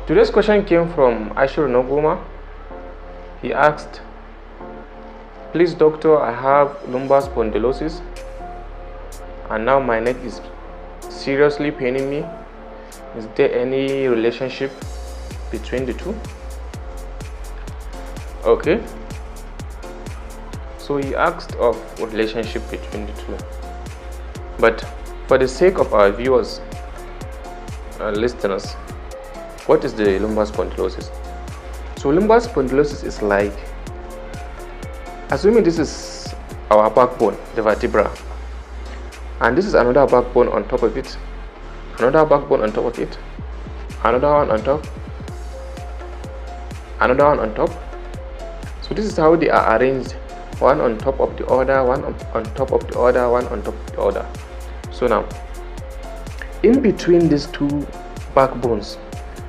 Today's question came from Ashur Noguma. He asked, please doctor, I have lumbar spondylosis and now my neck is seriously paining me. Is there any relationship between the two? Okay, so he asked of relationship between the two, but for the sake of our viewers, listeners, what is the lumbar spondylosis? So lumbar spondylosis is like, assuming this is our backbone, the vertebra, and this is another backbone on top of it, another backbone on top of it, another one on top, another one on top. So this is how they are arranged, one on top of the other, one on top of the other, one on top of the other. So now, in between these two backbones,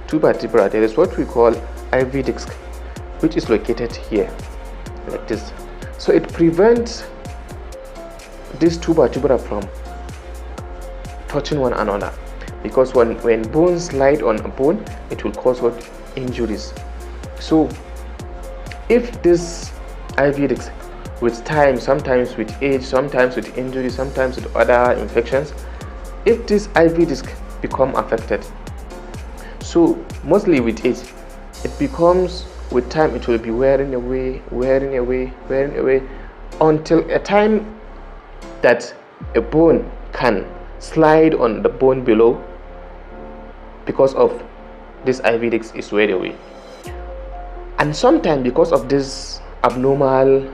two vertebrae, there is what we call IV disc, which is located here, like this. So it prevents these two vertebrae from touching one another, because when bones slide on a bone, it will cause what? Injuries. So if this IV disc, with time, sometimes with age, sometimes with injury, sometimes with other infections, if this IV disc become affected, so mostly with age, it becomes, with time it will be wearing away until a time that a bone can slide on the bone below because of this IV disc is wearing away. And sometimes because of this abnormal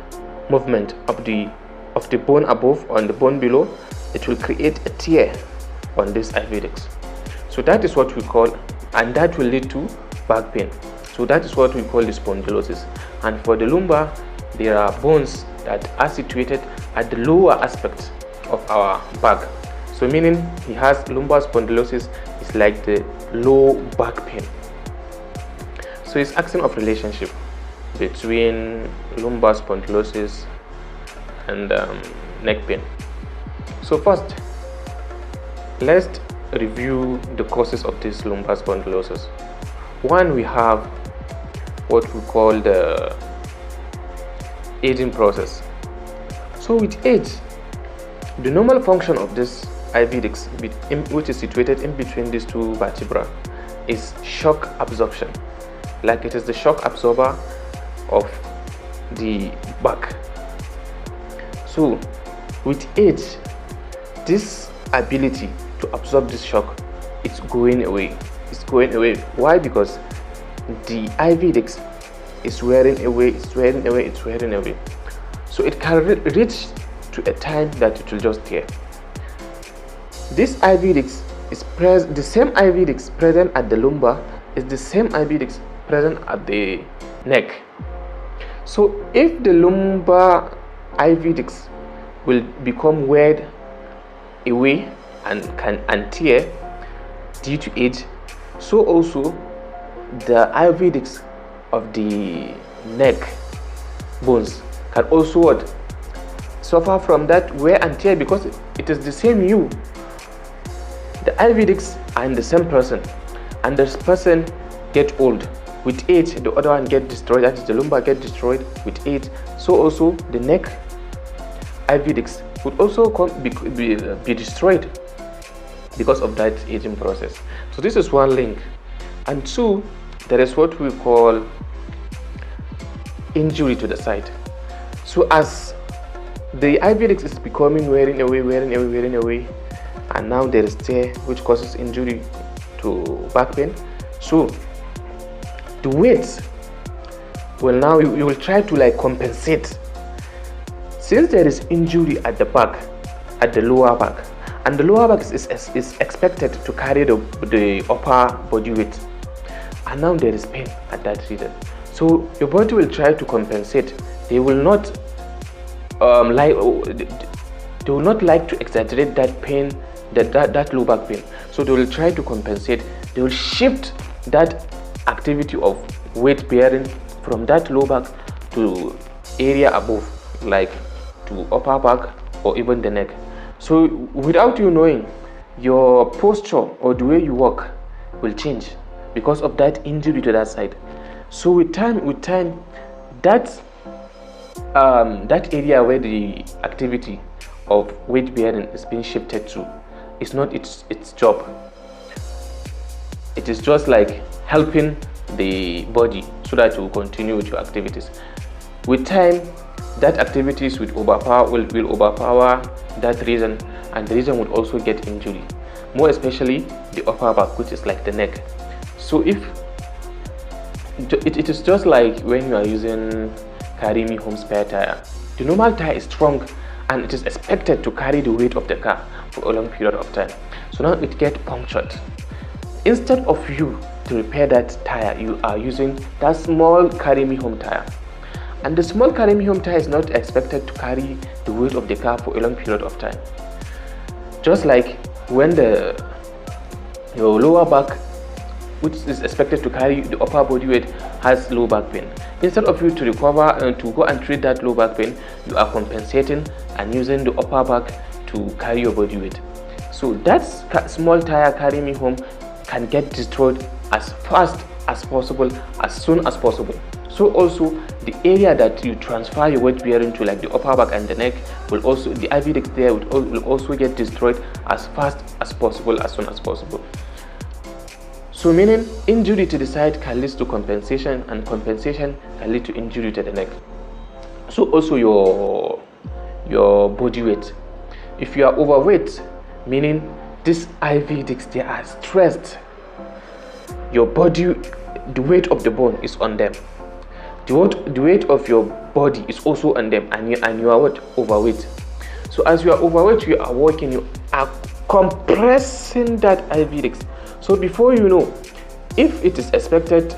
movement of the bone above on the bone below, it will create a tear on this IV disc. So that is what we call, and that will lead to back pain. So that is what we call the spondylosis. And for the lumbar, there are bones that are situated at the lower aspect of our back. So meaning he has lumbar spondylosis, is like the low back pain. So it's asking of relationship between lumbar spondylosis and neck pain. So first, let's review the causes of this lumbar spondylosis. One, we have what we call the aging process. So with age, the normal function of this IV disc, which is situated in between these two vertebrae, is shock absorption. Like it is the shock absorber of the back. So with age, this ability to absorb this shock is going away. It's going away. Why? Because the IV disc is wearing away, so it can reach to a time that it will just tear. This IV disc is the same IV disc present at the lumbar is the same IV disc present at the neck. So if the lumbar IV disc will become weared away and tear due to age, so also the IV disc of the neck bones can also suffer from that wear and tear, because it is the same you. The IV discs are in the same person, and this person get old. With age, the other one get destroyed, that is the lumbar get destroyed with age. So also the neck IV disc would also be destroyed because of that aging process. So this is one link. And two, there is what we call injury to the site. So as the IV disc is becoming wearing away, and now there is tear, which causes injury to back pain. So the weight will now, you will try to compensate, since there is injury at the back, at the lower back, and the lower back is expected to carry the upper body weight, and now there is pain at that region. So your body will try to compensate. They will not like to exaggerate that pain, that low back pain. So they will try to compensate. They will shift that activity of weight bearing from that low back to area above, like to upper back or even the neck. So without you knowing, your posture or the way you walk will change. because of that injury to that side. So with time, that that area where the activity of weight bearing is being shifted to is not its job. It is just like helping the body so that you will continue with your activities. With time, that activities will overpower that region, and the region will also get injury, more especially the upper back, which is like the neck. So if it is just like when you are using carry me home spare tire. The normal tire is strong and it is expected to carry the weight of the car for a long period of time. So now it gets punctured. Instead of you to repair that tire, you are using that small carry me home tire. And the small carry me home tire is not expected to carry the weight of the car for a long period of time. Just like when your lower back, which is expected to carry the upper body weight, has low back pain. Instead of you to recover and to go and treat that low back pain, you are compensating and using the upper back to carry your body weight. So that small tire carry me home can get destroyed as fast as possible, as soon as possible. So also the area that you transfer your weight bearing to, like the upper back and the neck, will also, the IV disc there will also get destroyed as fast as possible, as soon as possible. So meaning injury to the side can lead to compensation, and compensation can lead to injury to the neck. So also your body weight. If you are overweight, meaning these IV discs, they are stressed. Your body, the weight of the bone is on them. The weight of your body is also on them, and you are what? Overweight. So as you are overweight, you are working, you are compressing that IV disc. So before you know, if it is expected,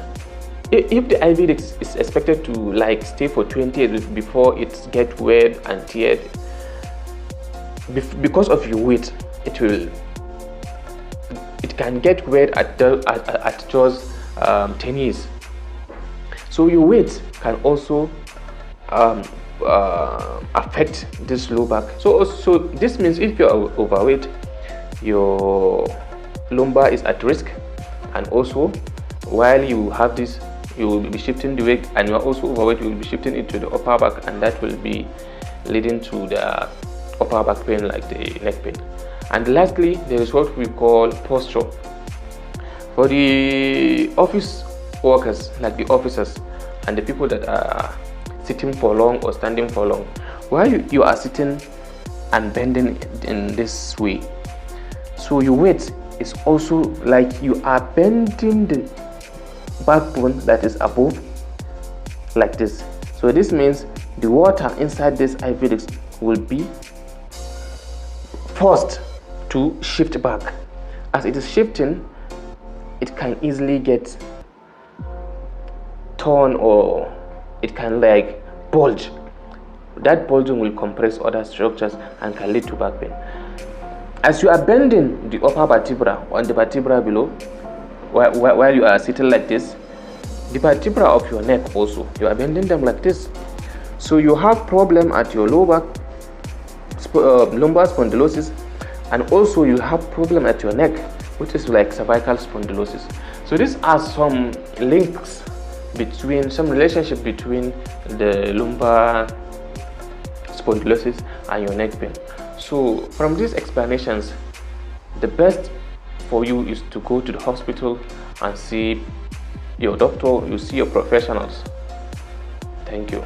if the IV disc is expected to like stay for 20 years before it get wear and teared, because of your weight, it can get wear at just 10 years. So your weight can also affect this low back. So this means if you are overweight, your lumbar is at risk, and also while you have this, you will be shifting the weight, and you are also overweight, you will be shifting it to the upper back, and that will be leading to the upper back pain, like the neck pain. And lastly, there is what we call posture. For the office workers, like the officers and the people that are sitting for long or standing for long, while you are sitting and bending in this way, so your weight is also like you are bending the backbone that is above, like this. So this means the water inside this IV disc will be forced to shift back. As it is shifting, it can easily get torn, or it can like bulge. That bulging will compress other structures and can lead to back pain. As you are bending the upper vertebra and the vertebra below, while you are sitting like this, the vertebra of your neck also, you are bending them like this. So you have problem at your lower back, lumbar spondylosis, and also you have problem at your neck, which is like cervical spondylosis. So these are some links between, some relationship between the lumbar spondylosis and your neck pain. So from these explanations, the best for you is to go to the hospital and see your doctor, you see your professionals. Thank you.